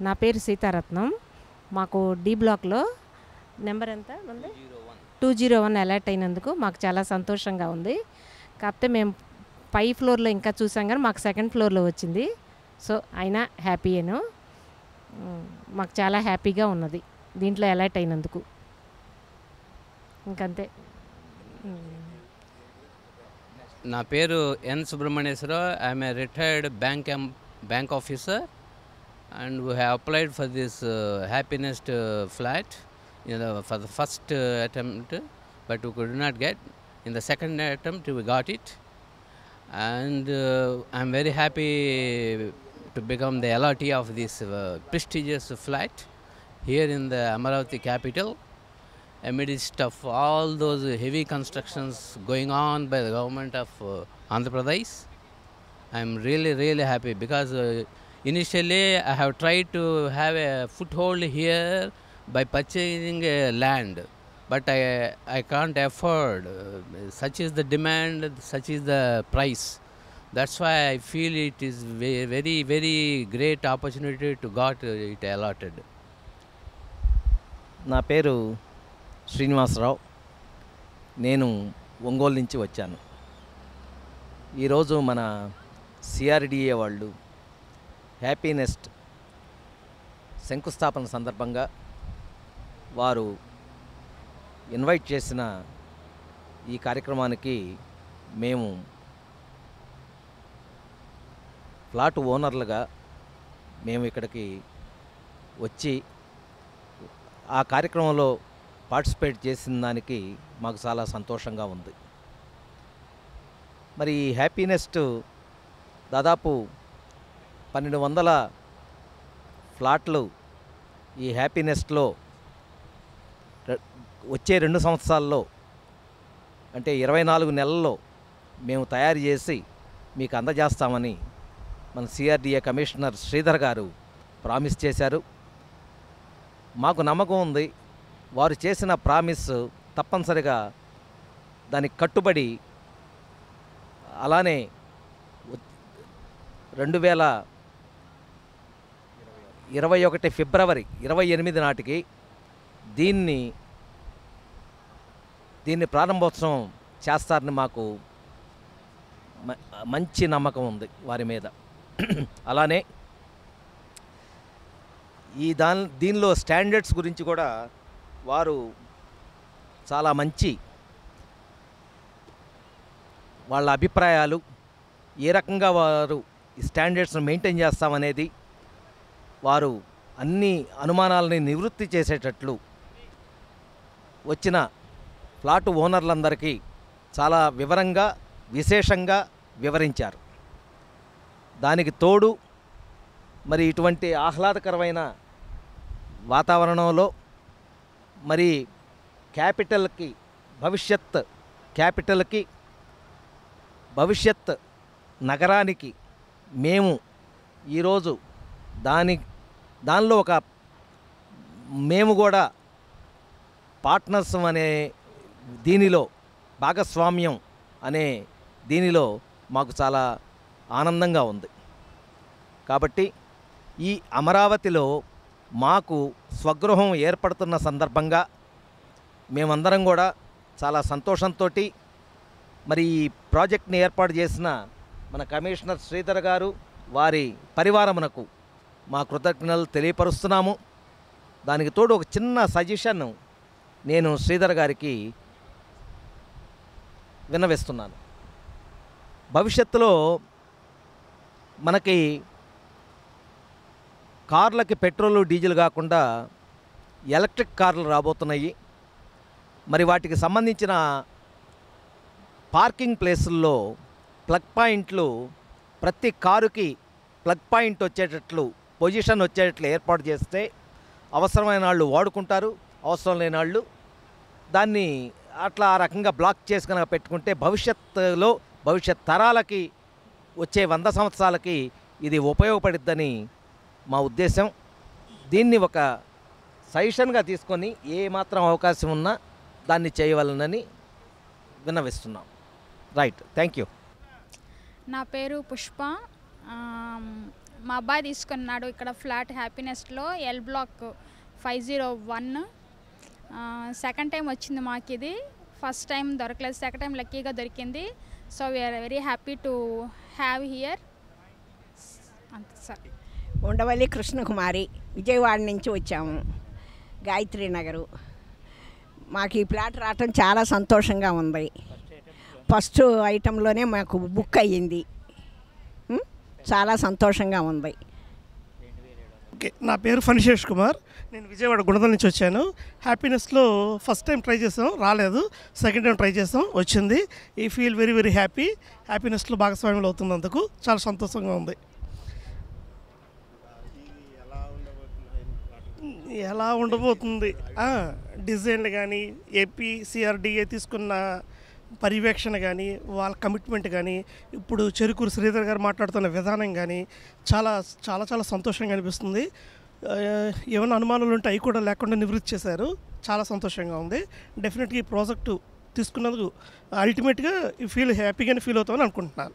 నా పేరు సీతారత్నం. మాకు డి బ్లాక్లో నెంబర్ ఎంత ఉంది, 201 అలర్ట్ అయినందుకు మాకు చాలా సంతోషంగా ఉంది. కాకపోతే మేము పై ఫ్లోర్లో ఇంకా చూసాం కానీ మాకు సెకండ్ ఫ్లోర్లో వచ్చింది. సో అయినా హ్యాపీయేను, మాకు చాలా హ్యాపీగా ఉన్నది దీంట్లో అలర్ట్ అయినందుకు. ఇంకంతే. నా పేరు N Subrahmanyeswara Rao. I'm a retired bank officer and we have applied for this Happy Nest flat for the first attempt, but we could not get. In the second attempt we got it, and I'm very happy to become the LRT of this prestigious flat here in the Amaravati capital, amidst of all those heavy constructions going on by the government of Andhra Pradesh. I'm really happy because initially I have tried to have a foothold here by purchasing land, but I can't afford. Such is the demand, such is the price. That's why I feel it is very great opportunity to got it allotted. నా పేరు శ్రీనివాసరావు. నేను ఒంగోలు నుంచి వచ్చాను. ఈరోజు మన CRDA వాళ్ళు happy NEFT శంకుస్థాపన సందర్భంగా వారు ఇన్వైట్ చేసిన ఈ కార్యక్రమానికి మేము ఫ్లాట్ ఓనర్లుగా మేము ఇక్కడికి వచ్చి ఆ కార్యక్రమంలో పార్టిసిపేట్ చేసిన దానికి మాకు చాలా సంతోషంగా ఉంది. మరి ఈ హ్యాపీ నెస్ట్ దాదాపు 1200 ఫ్లాట్లు ఈ హ్యాపీ నెస్ట్లో వచ్చే 2 సంవత్సరాల్లో అంటే 24 నెలల్లో మేము తయారు చేసి మీకు అందజేస్తామని మన సిఆర్డిఏ కమిషనర్ శ్రీధర్ గారు ప్రామిస్ చేశారు. మాకు నమ్మకం ఉంది వారు చేసిన ప్రామిస్ తప్పనిసరిగా దానికి కట్టుబడి అలానే 2021 ఫిబ్రవరి 28 నాటికి దీన్ని ప్రారంభోత్సవం చేస్తారని మాకు మంచి నమ్మకం ఉంది వారి మీద. అలానే దీనిలో స్టాండర్డ్స్ గురించి కూడా వారు చాలా మంచి వాళ్ళ అభిప్రాయాలు, ఏ రకంగా వారు ఈ స్టాండర్డ్స్ను మెయింటైన్ చేస్తామనేది వారు అన్ని అనుమానాలని నివృత్తి చేసేటట్లు వచ్చిన ఫ్లాట్ ఓనర్లందరికీ చాలా వివరంగా విశేషంగా వివరించారు. దానికి తోడు మరి ఇటువంటి ఆహ్లాదకరమైన వాతావరణంలో మరి భవిష్యత్ నగరానికి మేము ఈరోజు దానిలో మేము కూడా పార్ట్నర్స్ అనే దీనిలో భాగస్వామ్యం అనే దీనిలో మాకు చాలా ఆనందంగా ఉంది. కాబట్టి ఈ అమరావతిలో మాకు స్వగృహం ఏర్పడుతున్న సందర్భంగా మేమందరం కూడా చాలా సంతోషంతో మరి ఈ ప్రాజెక్ట్ని ఏర్పాటు చేసిన మన కమిషనర్ శ్రీధర్ గారు వారి పరివారమునకు మా కృతజ్ఞతలు తెలియపరుస్తున్నాము. దానికి తోడు ఒక చిన్న సజెషన్ నేను శ్రీధర్ గారికి విన్నవిస్తున్నాను. భవిష్యత్తులో మనకి కార్లకి పెట్రోలు డీజిల్ కాకుండా ఎలక్ట్రిక్ కార్లు రాబోతున్నాయి. మరి వాటికి సంబంధించిన పార్కింగ్ ప్లేసుల్లో ప్లగ్ పాయింట్లు ప్రతి కారుకి ప్లగ్ పాయింట్ వచ్చేటట్లు పొజిషన్ వచ్చేటట్లు ఏర్పాటు చేస్తే అవసరమైన వాళ్ళు వాడుకుంటారు, అవసరం లేని వాళ్ళు దాన్ని అట్లా ఆ రకంగా బ్లాక్ చేసి కనుక పెట్టుకుంటే భవిష్యత్ తరాలకి వచ్చే 100 సంవత్సరాలకి ఇది ఉపయోగపడిద్దని మా ఉద్దేశం. దీన్ని ఒక సజెషన్గా తీసుకొని ఏ మాత్రం అవకాశం ఉన్నా దాన్ని చేయవలనని విన్నవిస్తున్నాం. Right, thank you. నా పేరు పుష్ప. మా అబ్బాయి తీసుకున్నాడు ఇక్కడ ఫ్లాట్ హ్యాపీనెస్లో ఎల్ బ్లాక్ 501. సెకండ్ టైం వచ్చింది మాకు ఇది. ఫస్ట్ టైం దొరకలేదు, సెకండ్ టైం లక్కీగా దొరికింది. So we are very happy to have here. అంతే సార్. ఉండవల్లి కృష్ణకుమారి, విజయవాడ నుంచి వచ్చాము, గాయత్రి నగరు. మాకు ఈ ప్లాట్ రావటం చాలా సంతోషంగా ఉంది. ఫస్ట్ ఐటెంలోనే మాకు బుక్ అయ్యింది. చాలా సంతోషంగా ఉంది. ఓకే, నా పేరు ఫణిశేష్ కుమార్, నేను విజయవాడ గుణదల నుంచి వచ్చాను. హ్యాపీనెస్లో ఫస్ట్ టైం ట్రై చేసాం, రాలేదు. సెకండ్ టైం ట్రై చేసాం, వచ్చింది. ఈ ఫీల్ వెరీ వెరీ హ్యాపీ. హ్యాపీనెస్లో భాగస్వామ్యం అవుతున్నందుకు చాలా సంతోషంగా ఉంది. ఎలా ఉండబోతుంది డిజైన్లు కానీ, ఏపీసీఆర్డీఏ తీసుకున్న పర్యవేక్షణ కానీ, వాళ్ళ కమిట్మెంట్ కానీ, ఇప్పుడు చెరుకూరు శ్రీధర్ గారు మాట్లాడుతున్న విధానం కానీ చాలా చాలా చాలా సంతోషంగా అనిపిస్తుంది. ఏమైనా అనుమానాలు ఉంటే అవి కూడా లేకుండా నివృత్తి చేశారు. చాలా సంతోషంగా ఉంది. డెఫినెట్గా ఈ ప్రాజెక్టు తీసుకున్నందుకు అల్టిమేట్గా హ్యాపీగానే ఫీల్ అవుతామని అనుకుంటున్నాను.